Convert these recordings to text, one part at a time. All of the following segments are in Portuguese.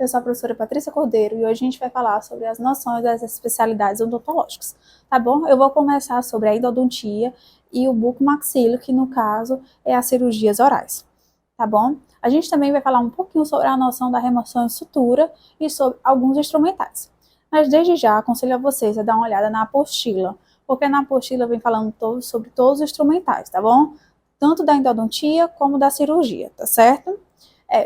eu sou a professora Patrícia Cordeiro e hoje a gente vai falar sobre as noções das especialidades odontológicas, tá bom? Eu vou começar sobre a endodontia e o bucomaxilo, que no caso é as cirurgias orais, tá bom? A gente também vai falar um pouquinho sobre a noção da remoção de sutura e sobre alguns instrumentais. Mas desde já aconselho a vocês a dar uma olhada na apostila, porque na apostila vem falando sobre todos os instrumentais, tá bom? Tanto da endodontia como da cirurgia, tá certo?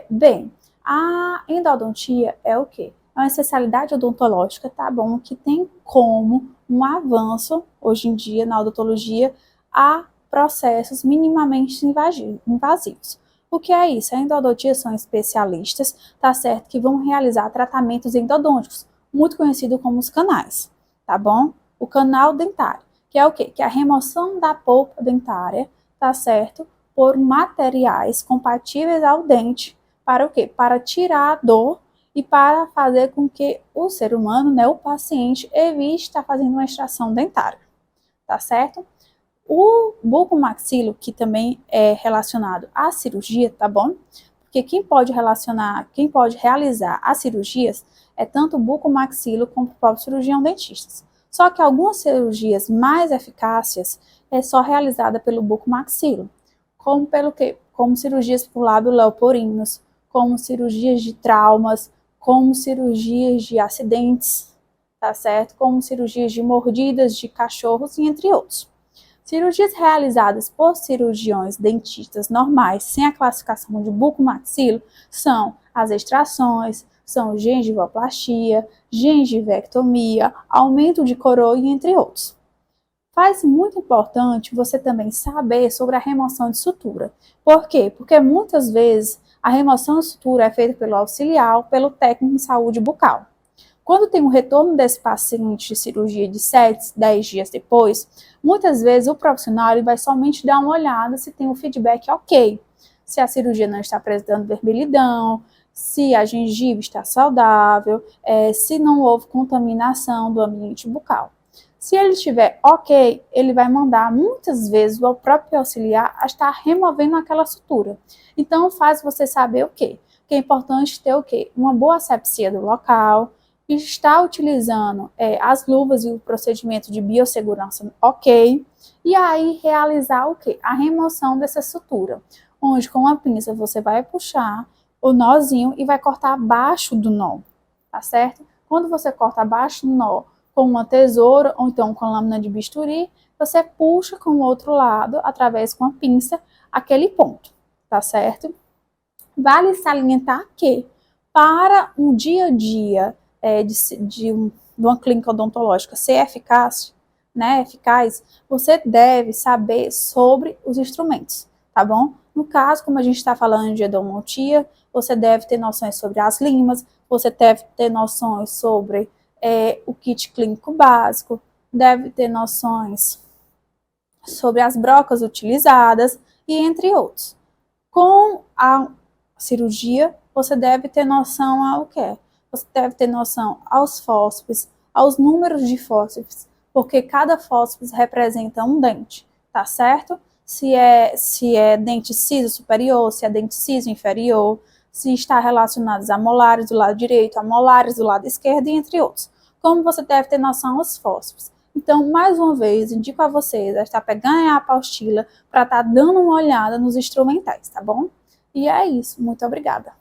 Bem, a endodontia é o quê? É uma especialidade odontológica, tá bom? Que tem como um avanço, hoje em dia, na odontologia, a processos minimamente invasivos. O que é isso? A endodontia são especialistas, tá certo? Que vão realizar tratamentos endodônticos, muito conhecido como os canais, tá bom? O canal dentário, que é o quê? Que é a remoção da polpa dentária, tá certo? Por materiais compatíveis ao dente, para o quê? Para tirar a dor e para fazer com que o ser humano, né, o paciente, evite estar fazendo uma extração dentária, tá certo? O bucomaxilo, que também é relacionado à cirurgia, tá bom? Porque quem pode realizar as cirurgias é tanto o bucomaxilo como o próprio cirurgião dentista. Só que algumas cirurgias mais eficazes é só realizada pelo bucomaxilo, como pelo quê? Como cirurgias por lábio-leoporinos, como cirurgias de traumas, como cirurgias de acidentes, tá certo? Como cirurgias de mordidas de cachorros e entre outros. Cirurgias realizadas por cirurgiões dentistas normais, sem a classificação de bucomaxilo, são as extrações, são gengivoplastia, gengivectomia, aumento de coroa e entre outros. Faz muito importante você também saber sobre a remoção de sutura. Por quê? Porque muitas vezes a remoção de sutura é feita pelo auxiliar ou pelo técnico de saúde bucal. Quando tem um retorno desse paciente de cirurgia de 7, 10 dias depois, muitas vezes o profissional ele vai somente dar uma olhada se tem um feedback ok, se a cirurgia não está apresentando vermelhidão, se a gengiva está saudável, se não houve contaminação do ambiente bucal. Se ele estiver ok, ele vai mandar muitas vezes o próprio auxiliar a estar removendo aquela sutura. Então faz você saber o quê? Que é importante ter o quê? Uma boa asepsia do local, está utilizando as luvas e o procedimento de biossegurança ok, e aí realizar o quê? A remoção dessa sutura, onde com a pinça você vai puxar o nozinho e vai cortar abaixo do nó, tá certo? Quando você corta abaixo do nó com uma tesoura ou então com a lâmina de bisturi, você puxa com o outro lado, através com a pinça, aquele ponto, tá certo? Vale salientar que para um dia a dia de uma clínica odontológica ser eficaz, você deve saber sobre os instrumentos, tá bom? No caso, como a gente está falando de endodontia, você deve ter noções sobre as limas, você deve ter noções sobre o kit clínico básico, deve ter noções sobre as brocas utilizadas e entre outros. Com a cirurgia, você deve ter noção ao quê? Você deve ter noção aos fósseis, aos números de fósseis, porque cada fósseis representa um dente, tá certo? Se é dente ciso superior, se é dente ciso inferior, se está relacionados a molares do lado direito, a molares do lado esquerdo, e entre outros. Como você deve ter noção aos fósseis. Então, mais uma vez, indico a vocês a estar pegando a apostila para estar dando uma olhada nos instrumentais, tá bom? E é isso. Muito obrigada.